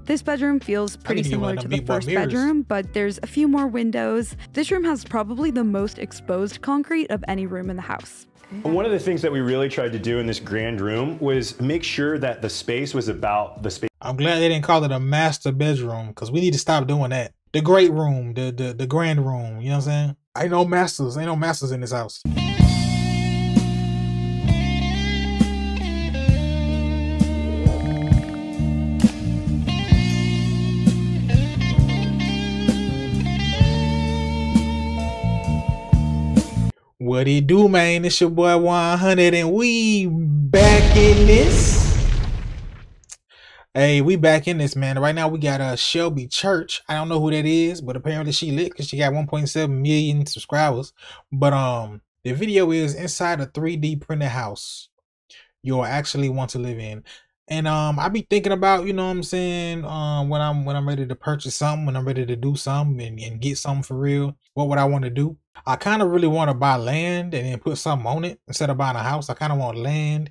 This bedroom feels pretty similar to the first bedroom, but there's a few more windows. This room has probably the most exposed concrete of any room in the house. One of the things that we really tried to do in this grand room was make sure that the space was about the space. I'm glad they didn't call it a master bedroom, because we need to stop doing that. The great room, the grand room, you know what I'm saying? Ain't no masters in this house. What it do, man? It's your boy 100 and we back in this. Hey, we back in this, man. Right now we got Shelby Church. I don't know who that is, but apparently she lit because she got 1.7 million subscribers. But the video is inside a 3D printed house you'll actually want to live in. And I be thinking about, you know what I'm saying, when I'm ready to purchase something, when I'm ready to do something and get something for real, what would I want to do? I kind of really want to buy land and then put something on it instead of buying a house. I kind of want land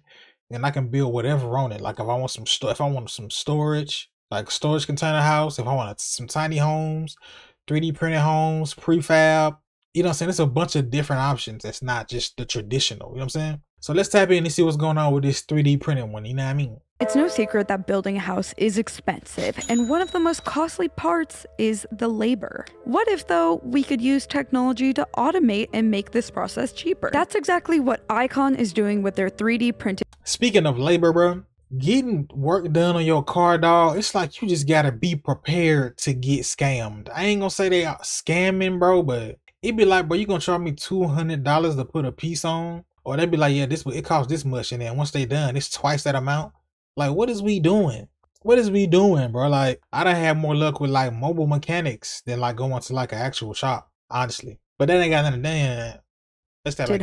and I can build whatever on it. Like if I want some storage, like storage container house, if I want some tiny homes, 3D printed homes, prefab, you know what I'm saying? There's a bunch of different options. That's not just the traditional, you know what I'm saying? So let's tap in and see what's going on with this 3D printed one, you know what I mean? It's no secret that building a house is expensive, and one of the most costly parts is the labor. What if, though, we could use technology to automate and make this process cheaper? That's exactly what Icon is doing with their 3D printed. Speaking of labor, bro, getting work done on your car, dog, it's like you just gotta be prepared to get scammed. I ain't gonna say they are scamming, bro, but it'd be like, bro, you gonna charge me $200 to put a piece on? Or they'd be like, yeah, it costs this much, and then once they done, it's twice that amount. Like, what is we doing? What is we doing, bro? Like, I done had more luck with like mobile mechanics than like going to like an actual shop, honestly. But that ain't got nothing to do.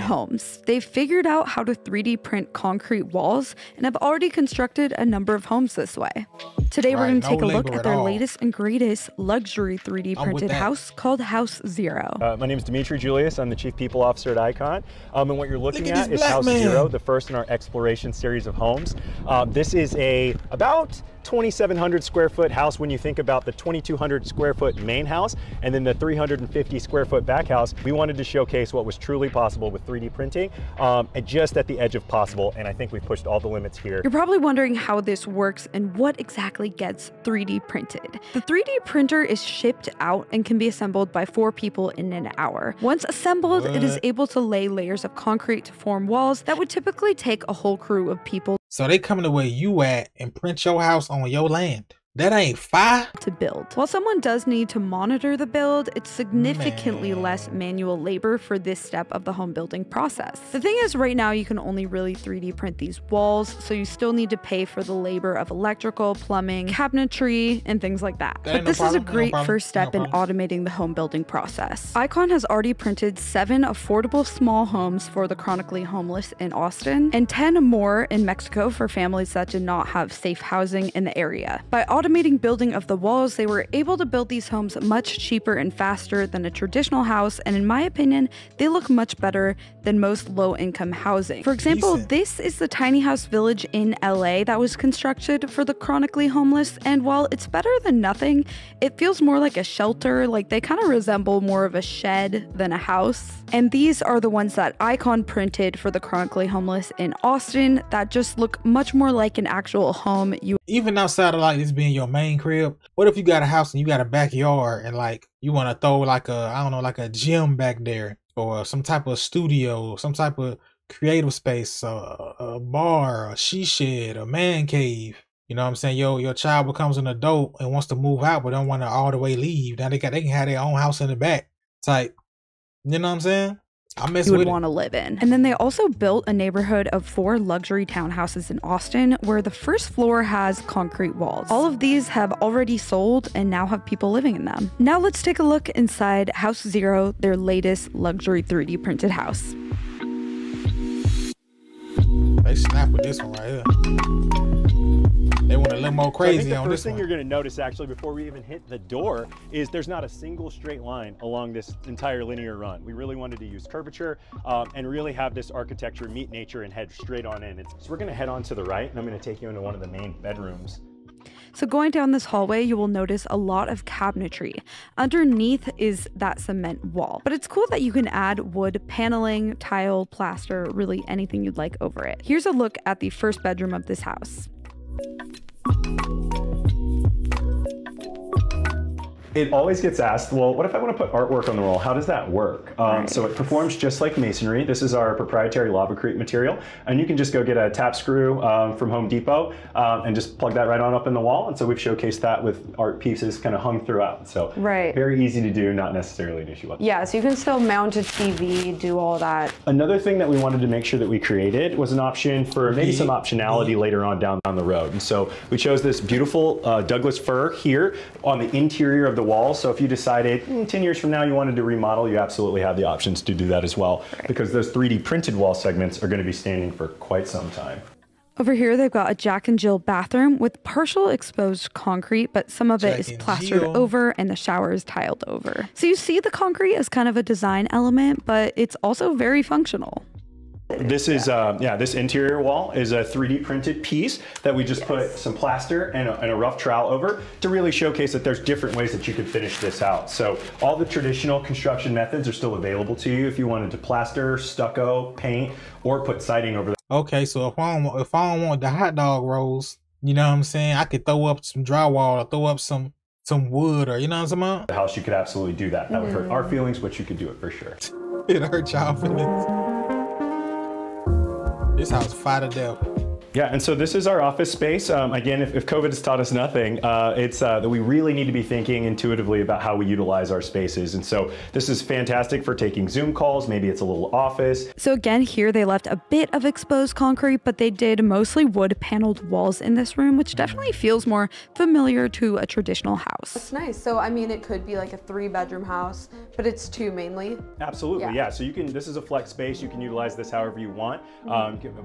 Homes. They've figured out how to 3D print concrete walls and have already constructed a number of homes this way. Today we're going to take a look at their latest and greatest luxury 3D printed house called House Zero. My name is Dimitri Julius. I'm the Chief People Officer at Icon. And what you're looking at is House Zero, the first in our exploration series of homes. This is about 2,700 square foot house when you think about the 2,200 square foot main house and then the 350 square foot back house. We wanted to showcase what was truly possible with 3D printing and just at the edge of possible, and I think we've pushed all the limits here. You're probably wondering how this works and what exactly gets 3D printed. The 3D printer is shipped out and can be assembled by 4 people in an hour. Once assembled, it is able to lay layers of concrete to form walls that would typically take a whole crew of people. So they come to where you at and print your house on your land. That ain't fire to build. While someone does need to monitor the build, it's significantly less manual labor for this step of the home building process. The thing is, right now you can only really 3D print these walls, so you still need to pay for the labor of electrical, plumbing, cabinetry, and things like that. But this is a great first step in automating the home building process. Icon has already printed 7 affordable small homes for the chronically homeless in Austin, and 10 more in Mexico for families that did not have safe housing in the area. By automating building of the walls, they were able to build these homes much cheaper and faster than a traditional house, and in my opinion, they look much better than most low-income housing. For example, this is the tiny house village in LA that was constructed for the chronically homeless, and while it's better than nothing, it feels more like a shelter. Like, they kind of resemble more of a shed than a house. And these are the ones that Icon printed for the chronically homeless in Austin that just look much more like an actual home. Even outside of like this being your main crib, what if you got a house and you got a backyard and like you want to throw like a, I don't know, like a gym back there or some type of studio, some type of creative space, a bar, a she shed, a man cave. You know what I'm saying? Your child becomes an adult and wants to move out but don't want to all the way leave. Now they can have their own house in the back. It's like, you know what I'm saying? You would want to live in. And then they also built a neighborhood of 4 luxury townhouses in Austin where the first floor has concrete walls. All of these have already sold and now have people living in them. Now let's take a look inside House Zero, their latest luxury 3D printed house. They snap with this one right here. They went a little more crazy on this one. The first thing you're going to notice, actually, before we even hit the door, is there's not a single straight line along this entire linear run. We really wanted to use curvature and really have this architecture meet nature and head straight on in. So we're going to head on to the right, and I'm going to take you into one of the main bedrooms. So going down this hallway, you will notice a lot of cabinetry. Underneath is that cement wall. But it's cool that you can add wood paneling, tile, plaster, really anything you'd like over it. Here's a look at the first bedroom of this house. It always gets asked, well, what if I want to put artwork on the wall? How does that work? So it performs just like masonry. This is our proprietary lavacrete material, and you can just go get a tap screw from Home Depot and just plug that right on up in the wall. And so we've showcased that with art pieces kind of hung throughout. So very easy to do, not necessarily an issue. Yeah, so you can still mount a TV, do all that. Another thing that we wanted to make sure that we created was an option for maybe some optionality later on down the road. And so we chose this beautiful Douglas fir here on the interior of the wall. So if you decided 10 years from now you wanted to remodel, you absolutely have the options to do that as well, because those 3D printed wall segments are going to be standing for quite some time. Over here, they've got a Jack and Jill bathroom with partial exposed concrete, but some of it is plastered over and the shower is tiled over. So you see the concrete as kind of a design element, but it's also very functional. This is, this interior wall is a 3D printed piece that we just put some plaster and a rough trowel over to really showcase that there's different ways that you can finish this out. So all the traditional construction methods are still available to you if you wanted to plaster, stucco, paint, or put siding over that. Okay, so if I don't want the hot dog rolls, you know what I'm saying, I could throw up some drywall or throw up some wood, or you know what I'm saying? The house, you could absolutely do that. That would hurt our feelings, but you could do it for sure. It hurt y'all feelings. This house fire to death. Yeah, and so this is our office space. Again, if COVID has taught us nothing, it's that we really need to be thinking intuitively about how we utilize our spaces. And so this is fantastic for taking Zoom calls. Maybe it's a little office. So again, here they left a bit of exposed concrete, but they did mostly wood paneled walls in this room, which definitely feels more familiar to a traditional house. That's nice. So I mean, it could be like a 3-bedroom house, but it's 2 mainly. Absolutely, yeah. So you can, this is a flex space. You can utilize this however you want.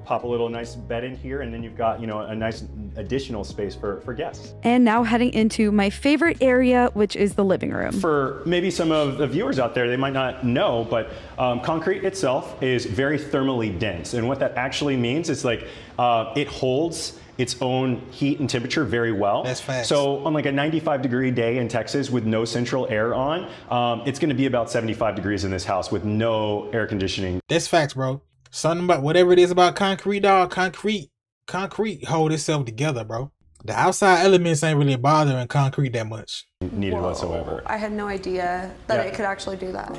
Pop a little nice bed in here, and then you've got, you know, a nice additional space for guests. And now heading into my favorite area, which is the living room. For maybe some of the viewers out there, they might not know, but concrete itself is very thermally dense. And what that actually means is like it holds its own heat and temperature very well. That's fast. So on like a 95-degree day in Texas with no central air on, it's gonna be about 75 degrees in this house with no air conditioning. That's facts, bro. Something about whatever it is about concrete, dog, concrete hold itself together, bro. The outside elements ain't really bothering concrete that much. Needed whatsoever. I had no idea that it could actually do that.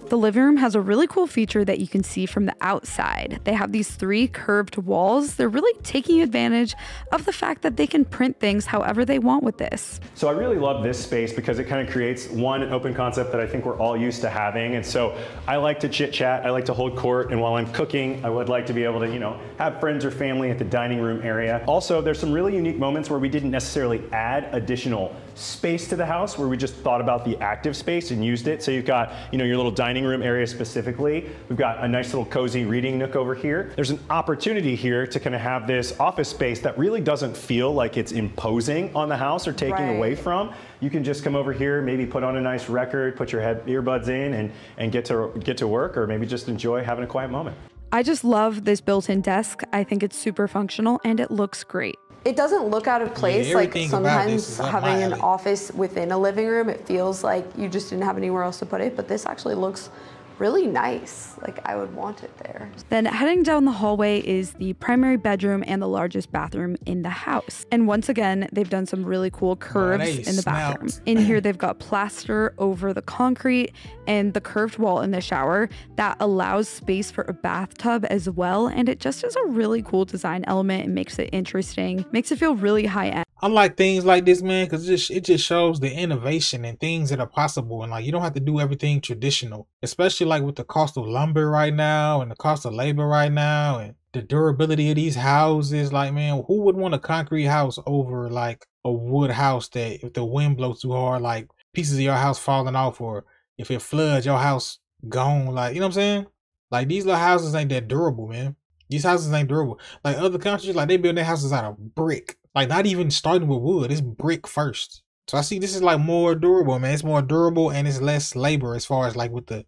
The living room has a really cool feature that you can see from the outside. They have these 3 curved walls. They're really taking advantage of the fact that they can print things however they want with this. So I really love this space because it kind of creates an open concept that I think we're all used to having. And so I like to chit chat, I like to hold court, and while I'm cooking, I would like to be able to, you know, have friends or family at the dining room area. Also, there's some really unique moments where we didn't necessarily add additional space to the house, where we just thought about the active space and used it. So you've got, you know, your little dining room area specifically. We've got a nice little cozy reading nook over here. There's an opportunity here to kind of have this office space that really doesn't feel like it's imposing on the house or taking away from. You can just come over here, maybe put on a nice record, put your earbuds in and get to work, or maybe just enjoy having a quiet moment. I just love this built-in desk. I think it's super functional and it looks great. It doesn't look out of place. Like sometimes having an office within a living room, it feels like you just didn't have anywhere else to put it, but this actually looks really nice. Like I would want it there. Then heading down the hallway is the primary bedroom and the largest bathroom in the house. And once again, they've done some really cool curves in the bathroom. In here, they've got plaster over the concrete and the curved wall in the shower that allows space for a bathtub as well. And it just is a really cool design element. It makes it interesting, makes it feel really high end. I like things like this, man, because it just shows the innovation and things that are possible. And like, you don't have to do everything traditional, especially like with the cost of lumber right now and the cost of labor right now and the durability of these houses. Like, man, who would want a concrete house over like a wood house that if the wind blows too hard, like pieces of your house falling off, or if it floods, your house gone? Like, you know what I'm saying? Like these little houses ain't that durable, man. These houses ain't durable. Like other countries, like they build their houses out of brick. Like not even starting with wood, it's brick first. So I see this is like more durable, man. It's more durable and it's less labor as far as like with the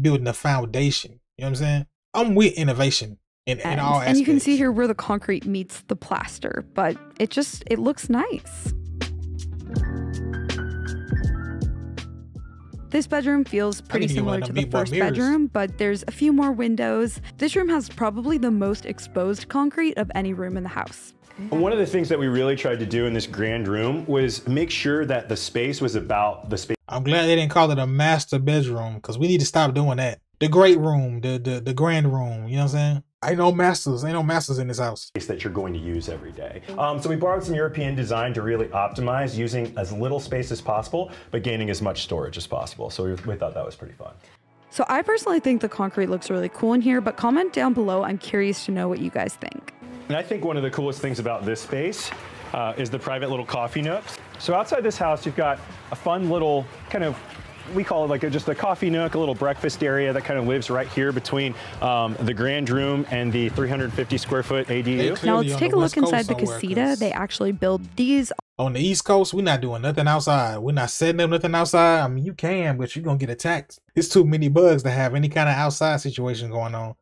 building the foundation. You know what I'm saying? I'm with innovation. in all aspects. And you can see here where the concrete meets the plaster, but it looks nice. This bedroom feels pretty similar to the first bedroom, but there's a few more windows. This room has probably the most exposed concrete of any room in the house. One of the things that we really tried to do in this grand room was make sure that the space was about the space. I'm glad they didn't call it a master bedroom, because we need to stop doing that. The great room, the grand room, you know what I'm saying? Ain't no masters in this house. That you're going to use every day. So we borrowed some European design to really optimize using as little space as possible, but gaining as much storage as possible. So we thought that was pretty fun. So I personally think the concrete looks really cool in here, but comment down below. I'm curious to know what you guys think. And I think one of the coolest things about this space is the private little coffee nooks. So outside this house, you've got a fun little kind of, we call it like just a coffee nook, a little breakfast area that kind of lives right here between the grand room and the 350 square foot ADU. Now let's take a look inside the casita. They actually build these. On the East Coast, we're not doing nothing outside. We're not setting up nothing outside. I mean, you can, but you're going to get attacked. It's too many bugs to have any kind of outside situation going on.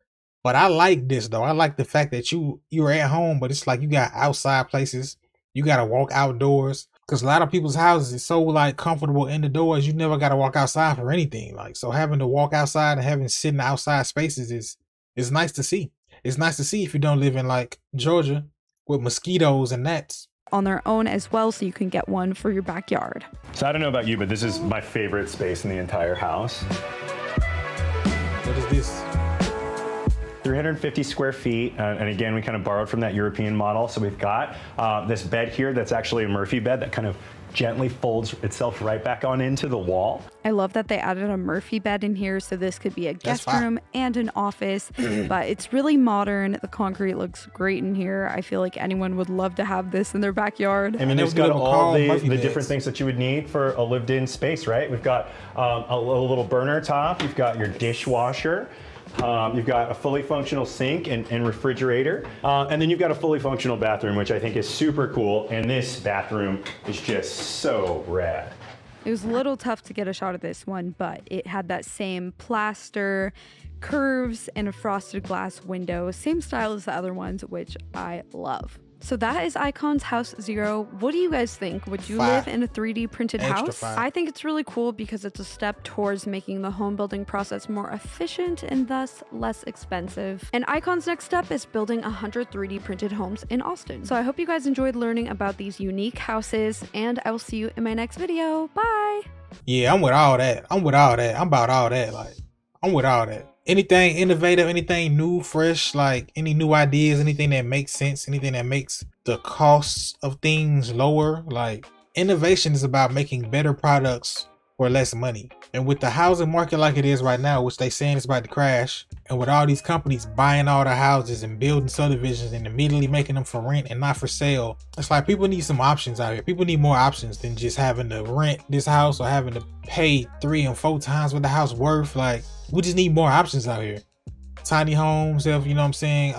But I like this though. I like the fact that you're at home, but it's like you got outside places. You got to walk outdoors. Because a lot of people's houses is so like comfortable in the doors, you never got to walk outside for anything. Like, so having to walk outside and having sitting outside spaces is nice to see. It's nice to see if you don't live in like Georgia with mosquitoes and gnats. On their own as well, so you can get one for your backyard. So I don't know about you, but this is my favorite space in the entire house. What is this? 350 square feet, and again, we kind of borrowed from that European model. So we've got this bed here that's actually a Murphy bed that kind of gently folds itself right back on into the wall. I love that they added a Murphy bed in here, so this could be a guest room and an office, but it's really modern. The concrete looks great in here. I feel like anyone would love to have this in their backyard. I mean, it's got all the different things that you would need for a lived-in space, right? We've got a little burner top. You've got your dishwasher. You've got a fully functional sink and refrigerator, and then you've got a fully functional bathroom, which I think is super cool. And this bathroom is just so rad. It was a little tough to get a shot of this one, but it had that same plaster, curves, and a frosted glass window. Same style as the other ones, which I love. So that is Icon's House Zero. What do you guys think? Would you live in a 3D printed house? I think it's really cool because it's a step towards making the home building process more efficient and thus less expensive. And Icon's next step is building 100 3D printed homes in Austin. So I hope you guys enjoyed learning about these unique houses, and I will see you in my next video. Bye! Yeah, I'm with all that. I'm about all that. Like, I'm with all that. Anything innovative, anything new, fresh, like any new ideas, anything that makes sense, anything that makes the costs of things lower. Like, innovation is about making better products for less money. And with the housing market like it is right now, which they saying is about to crash, and with all these companies buying all the houses and building subdivisions and immediately making them for rent and not for sale, it's like people need some options out here. People need more options than just having to rent this house or having to pay 3 and 4 times what the house worth. Like, we just need more options out here. Tiny homes have, you know what I'm saying,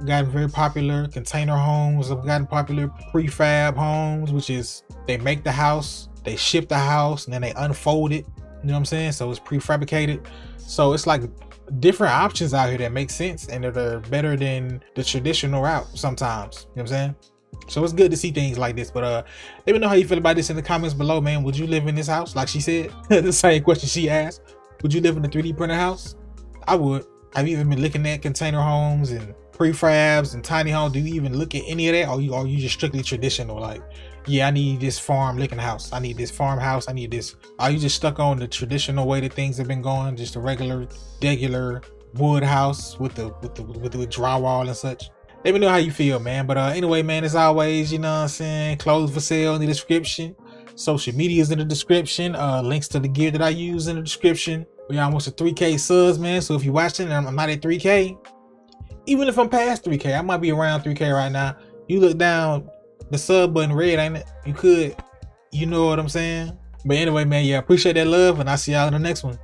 gotten very popular. Container homes have gotten popular. Prefab homes, which is they make the house, they ship the house, and then they unfold it. You know what I'm saying? So it's prefabricated. So it's like different options out here that make sense and that are better than the traditional route sometimes. You know what I'm saying? So it's good to see things like this. But let me know how you feel about this in the comments below, man. Would you live in this house? Like she said, the same question she asked. Would you live in a 3D printed house? I would. Have you even been looking at container homes and prefabs and tiny homes? Do you even look at any of that? Or are you just strictly traditional? Like, yeah, I need this farm looking house. I need this farmhouse. I need this. Are you just stuck on the traditional way that things have been going? Just a regular wood house with the drywall and such? Let me know how you feel, man. But anyway, man, as always, you know what I'm saying? Clothes for sale in the description. Social media is in the description. Links to the gear that I use in the description. We almost at 3K subs, man. So if you're watching and I'm not at 3K, even if I'm past 3K, I might be around 3K right now. You look down, the sub button red, ain't it? You could, you know what I'm saying? But anyway, man, yeah, appreciate that love, and I'll see y'all in the next one.